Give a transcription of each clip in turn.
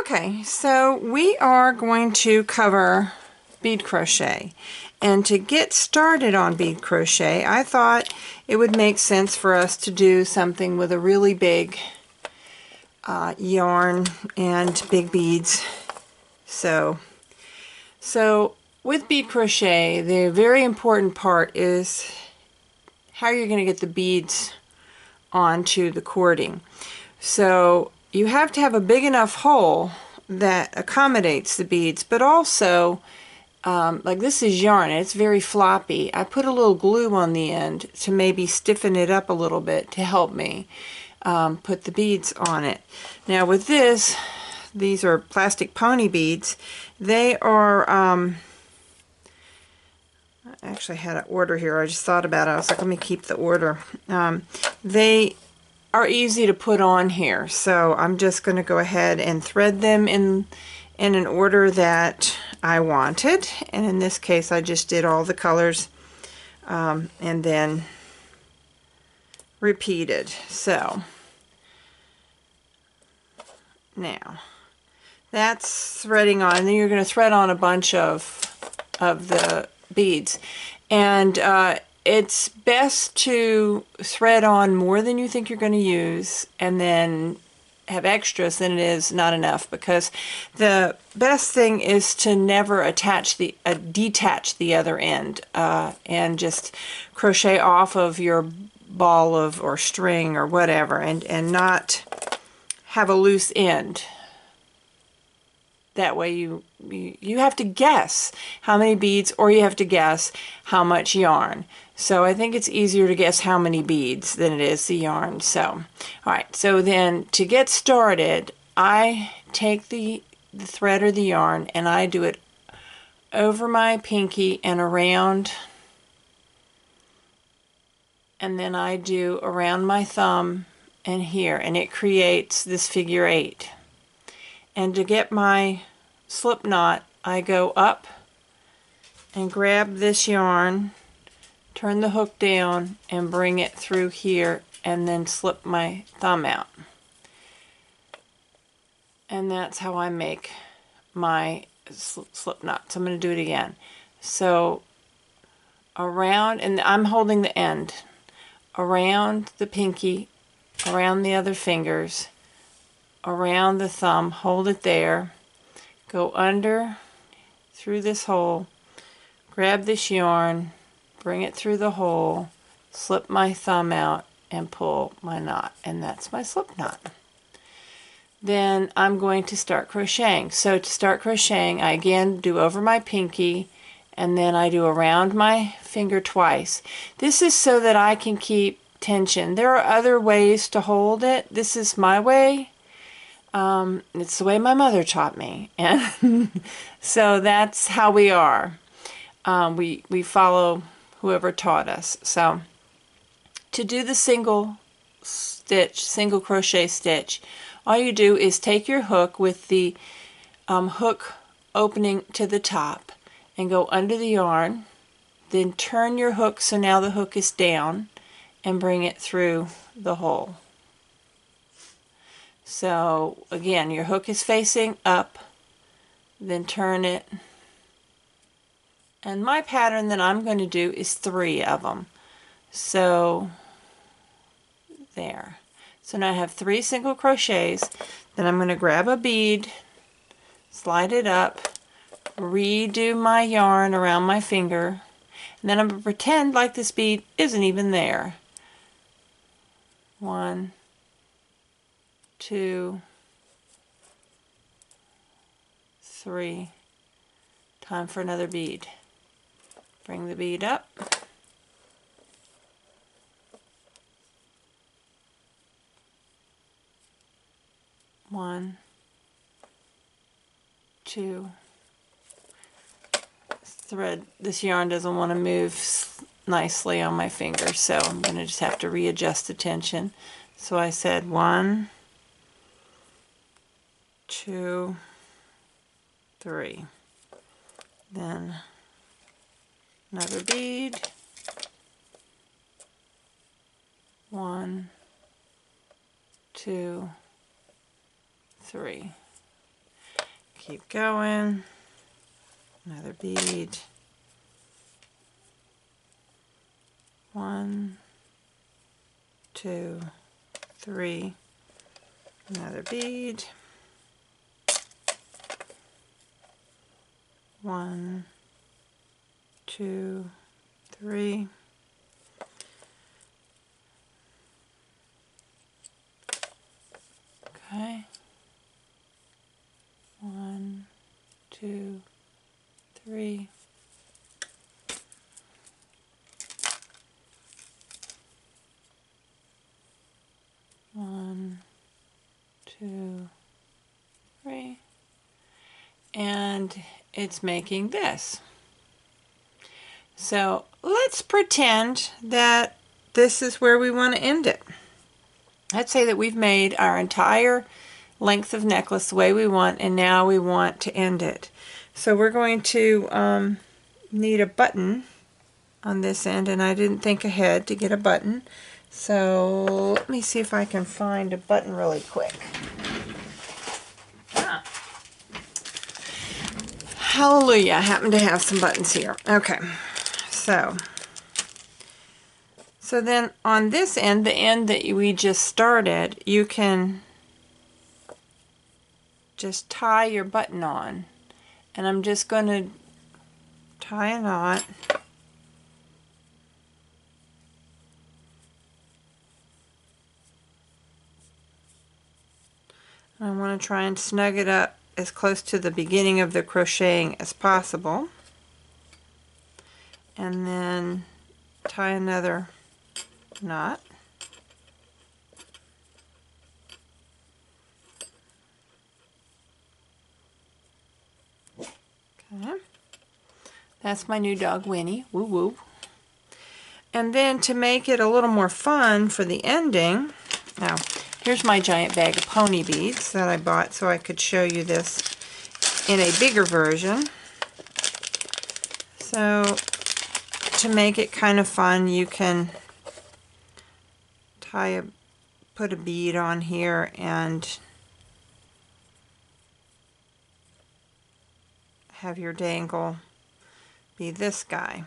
Okay, so we are going to cover bead crochet, and to get started on bead crochet I thought it would make sense for us to do something with a really big yarn and big beads. So with bead crochet, the very important part is how you're going to get the beads onto the cording. So you have to have a big enough hole that accommodates the beads, but also like this is yarn, it's very floppy. I put a little glue on the end to maybe stiffen it up a little bit to help me put the beads on it. Now with this, these are plastic pony beads. They are I actually had an order here. I just thought about it. I was like, let me keep the order. They are easy to put on here, so I'm just going to go ahead and thread them in an order that I wanted, and in this case I just did all the colors and then repeated. So now that's threading on, and then you're going to thread on a bunch of the beads, and it's best to thread on more than you think you're going to use and then have extras than it is not enough, because the best thing is to never detach the other end and just crochet off of your ball of or string or whatever, and not have a loose end. That way you have to guess how many beads, or you have to guess how much yarn. So I think it's easier to guess how many beads than it is the yarn. So, alright, so then to get started, I take the thread or the yarn and I do it over my pinky and around, and then I do around my thumb and here, and it creates this figure 8. And to get my slip knot, I go up and grab this yarn, turn the hook down and bring it through here, and then slip my thumb out. And that's how I make my slip knot. So I'm going to do it again. So around, and I'm holding the end, around the pinky, around the other fingers, around the thumb, hold it there, go under through this hole, grab this yarn, bring it through the hole, slip my thumb out and pull my knot, and that's my slip knot. Then I'm going to start crocheting. So to start crocheting, I again do over my pinky, and then I do around my finger twice. This is so that I can keep tension. There are other ways to hold it. This is my way. It's the way my mother taught me, and so that's how we are. We follow whoever taught us. So to do the single crochet stitch, all you do is take your hook with the hook opening to the top and go under the yarn, then turn your hook so now the hook is down and bring it through the hole. So again, your hook is facing up, then turn it, and my pattern that I'm going to do is 3 of them. So there. So now I have 3 single crochets. Then I'm going to grab a bead, slide it up, redo my yarn around my finger, and then I'm going to pretend like this bead isn't even there. 1, 2, 3. Time for another bead. Bring the bead up. One, 2. Thread. This yarn doesn't want to move nicely on my finger, so I'm going to just have to readjust the tension. So I said 1, 2, 3. Then another bead. 1, 2, 3. keep going. Another bead. 1, 2, 3. Another bead. 1, 2, 3. Okay. 1, 2, 3. One, 2, 3. And it's making this. So let's pretend that this is where we want to end it. Let's say that we've made our entire length of necklace the way we want, and now we want to end it. So we're going to need a button on this end, and I didn't think ahead to get a button. So let me see if I can find a button really quick. Hallelujah, I happen to have some buttons here. Okay, so then on this end, the end that we just started, you can just tie your button on. And I'm just going to tie a knot. I want to try and snug it up as close to the beginning of the crocheting as possible. And then tie another knot. Okay. That's my new dog Winnie. Woo woo. And then to make it a little more fun for the ending, now here's my giant bag of pony beads that I bought so I could show you this in a bigger version. So to make it kind of fun, you can put a bead on here and have your dangle be this guy.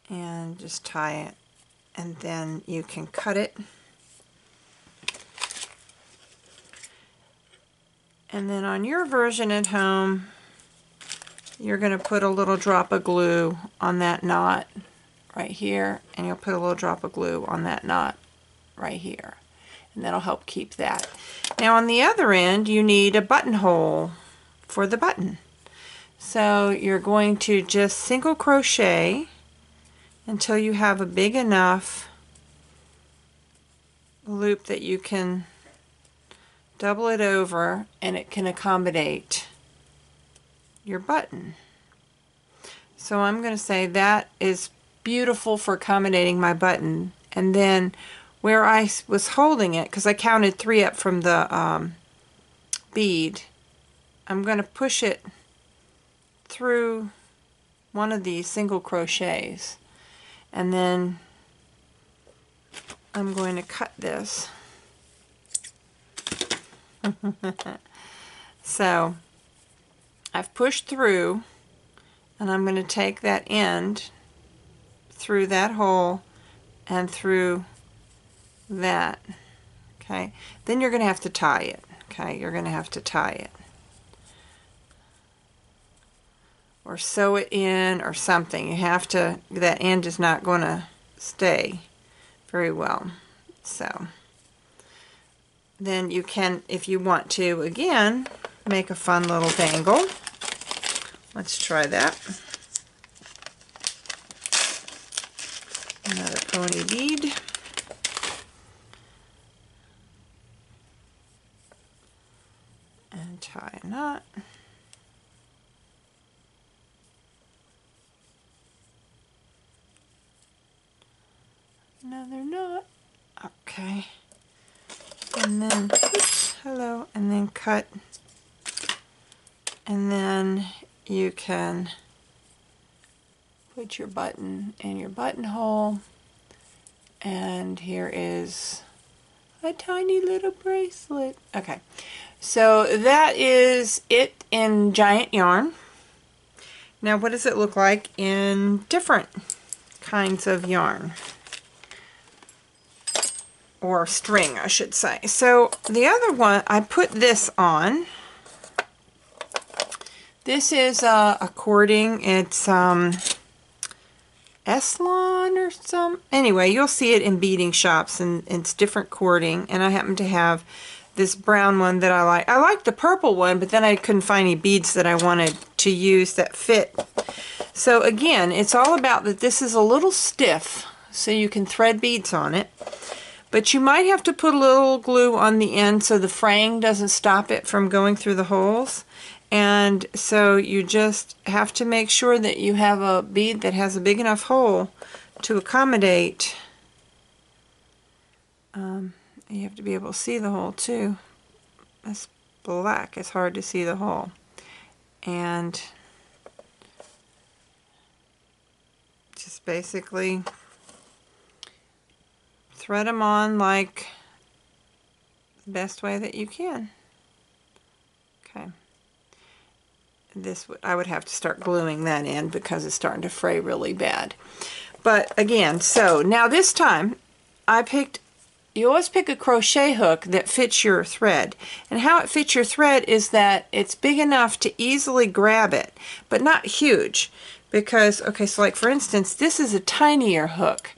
And just tie it, and then you can cut it. And then on your version at home, you're going to put a little drop of glue on that knot right here, and you'll put a little drop of glue on that knot right here, and that'll help keep that. Now on the other end, you need a buttonhole for the button. So you're going to just single crochet until you have a big enough loop that you can double it over and it can accommodate your button. So I'm going to say that is beautiful for accommodating my button, and then where I was holding it, because I counted 3 up from the bead, I'm going to push it through one of these single crochets, and then I'm going to cut this. So I've pushed through, and I'm going to take that end through that hole and through that. Okay, then you're going to have to tie it. Okay, you're going to have to tie it or sew it in or something. You have to, that end is not going to stay very well. So then you can, if you want to, again, make a fun little dangle. Let's try that. Another pony bead. And tie a knot. Another knot. Okay. And then, oops, hello, and then cut. And then you can put your button in your buttonhole. And here is a tiny little bracelet. Okay, so that is it in giant yarn. Now what does it look like in different kinds of yarn? Or string, I should say. So the other one, I put this on. This is a cording. It's Eslon or some. Anyway, you'll see it in beading shops, and it's different cording. And I happen to have this brown one that I like. I like the purple one, but then I couldn't find any beads that I wanted to use that fit. So again, it's all about that this is a little stiff, so you can thread beads on it. But you might have to put a little glue on the end so the fraying doesn't stop it from going through the holes. And so you just have to make sure that you have a bead that has a big enough hole to accommodate. You have to be able to see the hole too. It's black, it's hard to see the hole. And just basically thread them on like the best way that you can. Okay. This I would have to start gluing that in because it's starting to fray really bad. But again, so now this time you always pick a crochet hook that fits your thread. And how it fits your thread is that it's big enough to easily grab it, but not huge. Because, okay, so like for instance, this is a tinier hook.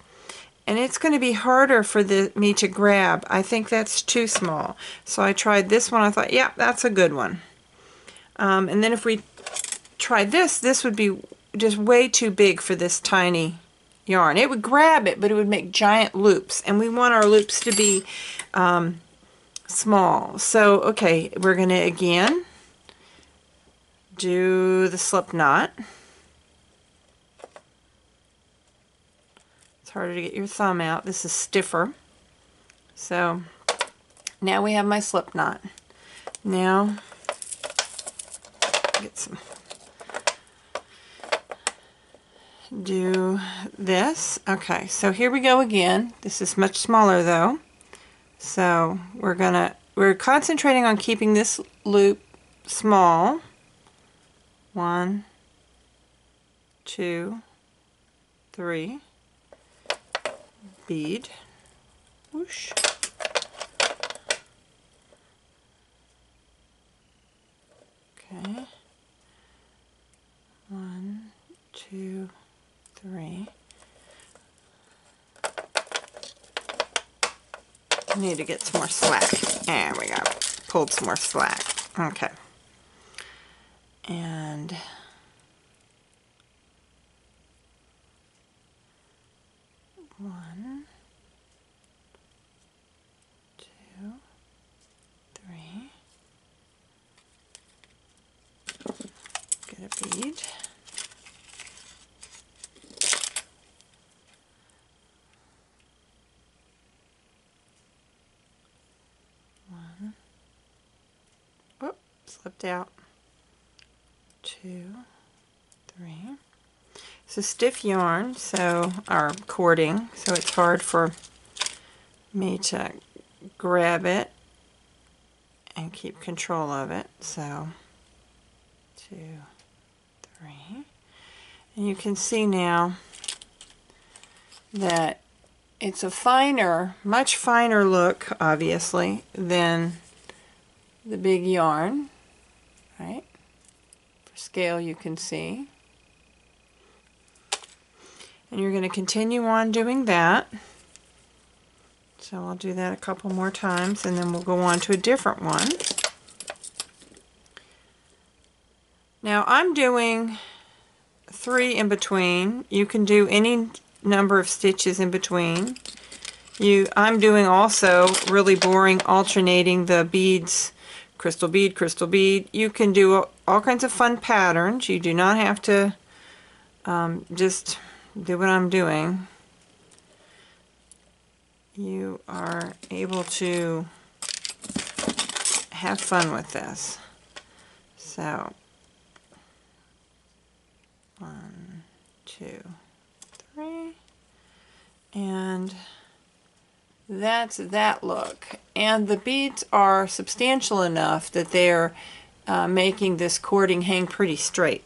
And it's going to be harder for me to grab. I think that's too small. So I tried this one. I thought, yeah, that's a good one. And then if we tried this would be just way too big for this tiny yarn. It would grab it, but it would make giant loops. And we want our loops to be small. So, okay, we're going to again do the slip knot. It's harder to get your thumb out. This is stiffer. So now we have my slip knot. Now get some. Do this. Okay, so here we go again. This is much smaller though. So we're concentrating on keeping this loop small. 1, 2, 3. Bead. Whoosh. Okay. 1, 2, 3. I need to get some more slack. There we go. Pulled some more slack. Okay. And 1, 2, 3. Get a bead. Slipped out. 2, 3. It's a stiff yarn, so or cording, so it's hard for me to grab it and keep control of it. So 2, 3, and you can see now that it's a finer, much finer look, obviously, than the big yarn. Right? For scale you can see. And you're going to continue on doing that. So I'll do that a couple more times and then we'll go on to a different one. Now I'm doing 3 in between. You can do any number of stitches in between. I'm doing also really boring alternating the beads. Crystal bead, crystal bead. You can do all kinds of fun patterns. You do not have to just do what I'm doing. You are able to have fun with this. So 1, 2, 3, and that's that look. And the beads are substantial enough that they're making this cording hang pretty straight.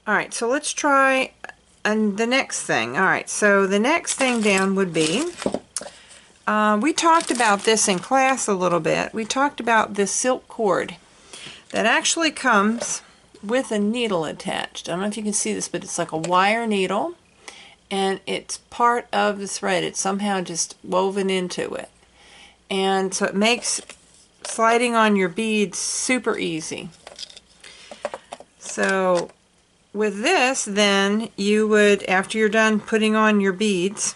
Alright, so let's try the next thing. Alright, so the next thing down would be, we talked about this in class a little bit. We talked about this silk cord that actually comes with a needle attached. I don't know if you can see this, but it's like a wire needle, and it's part of the thread. It's somehow just woven into it. And so it makes sliding on your beads super easy. So with this, then you would, after you're done putting on your beads,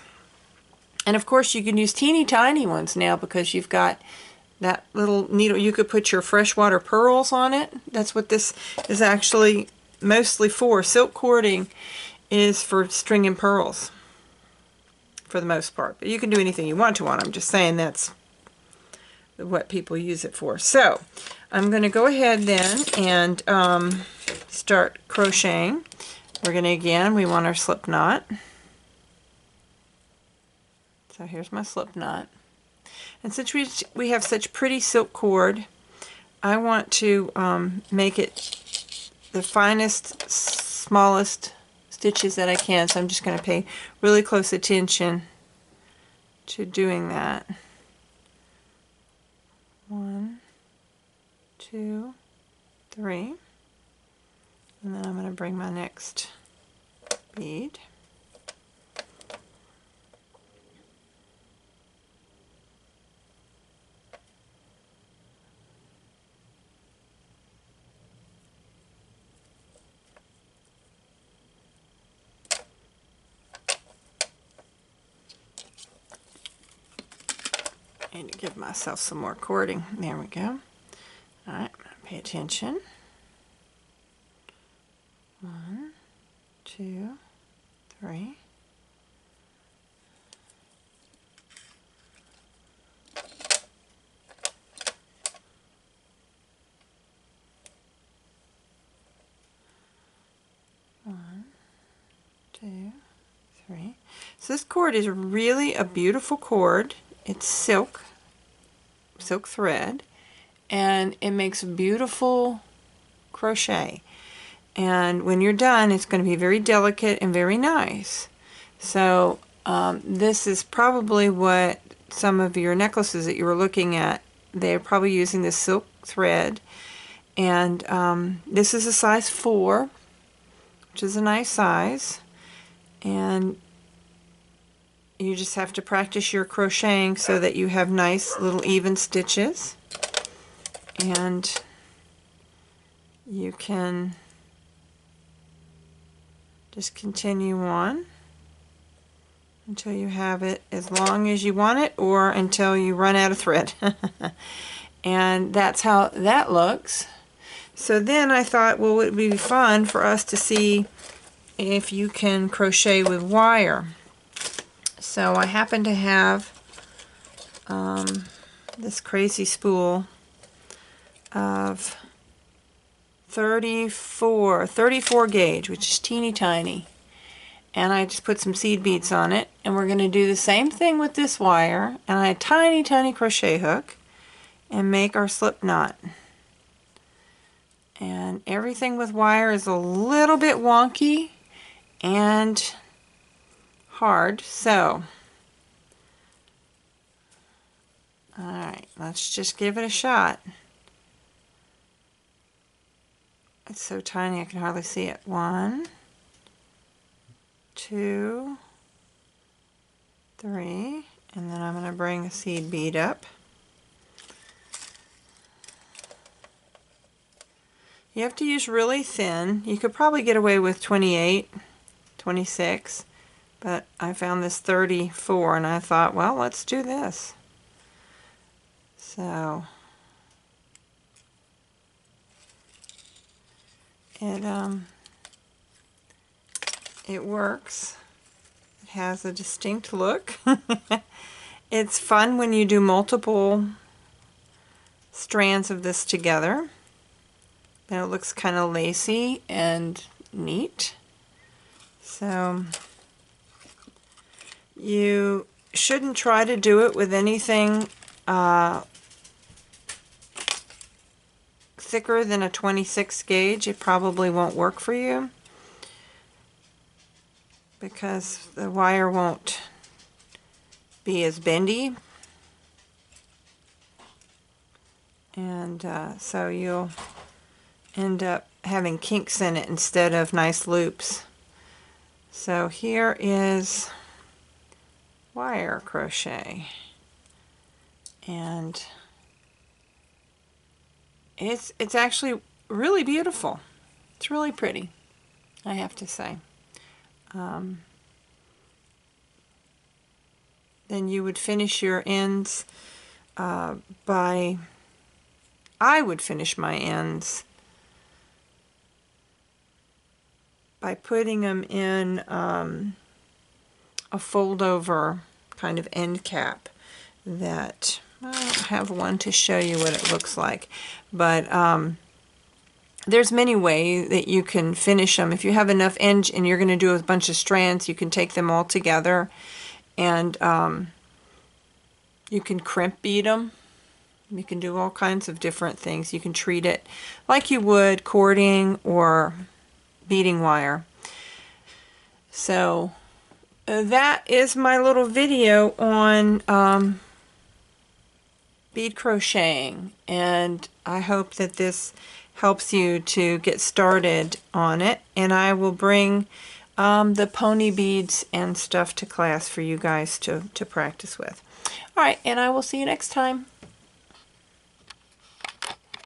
and of course you can use teeny tiny ones now because you've got that little needle. You could put your freshwater pearls on it. That's what this is actually mostly for. Silk cording is for stringing pearls for the most part. But you can do anything you want to on them. I'm just saying that's what people use it for. So I'm going to go ahead then and start crocheting. We're going to, again, we want our slip knot. So here's my slip knot. And since we have such pretty silk cord, I want to make it the finest, smallest stitches that I can. So I'm just going to pay really close attention to doing that. 1, 2, 3. And then I'm going to bring my next bead. I need to give myself some more cording. There we go. Alright, pay attention. 1, 2, 3. One, 2, 3. So this cord is really a beautiful cord. It's silk thread, and it makes beautiful crochet. And when you're done, it's going to be very delicate and very nice. So this is probably what some of your necklaces that you were looking at, they're probably using this silk thread. And this is a size 4, which is a nice size. And you just have to practice your crocheting so that you have nice little even stitches. And you can just continue on until you have it as long as you want it, or until you run out of thread. And that's how that looks. So then I thought, well, it would be fun for us to see if you can crochet with wire. So I happen to have this crazy spool of 34 gauge, which is teeny tiny. And I just put some seed beads on it, and we're going to do the same thing with this wire, and a tiny crochet hook, and make our slip knot. And everything with wire is a little bit wonky and hard, so alright, let's just give it a shot. It's so tiny I can hardly see it. 1, 2, 3, and then I'm going to bring a seed bead up. You have to use really thin. You could probably get away with 28, 26, but I found this 34 and I thought, well, let's do this. So it works. It has a distinct look. It's fun when you do multiple strands of this together. And it looks kind of lacy and neat. So you shouldn't try to do it with anything thicker than a 26 gauge. It probably won't work for you because the wire won't be as bendy, and so you'll end up having kinks in it instead of nice loops. So here is wire crochet, and it's actually really beautiful. It's really pretty, I have to say. Then you would finish your ends I would finish my ends by putting them in a fold over kind of end cap that I don't have one to show you what it looks like, but there's many ways that you can finish them. If you have enough end and you're going to do a bunch of strands, you can take them all together and you can crimp bead them. You can do all kinds of different things. You can treat it like you would cording or beading wire. So that is my little video on bead crocheting, and I hope that this helps you to get started on it, and I will bring the pony beads and stuff to class for you guys to practice with. Alright, and I will see you next time.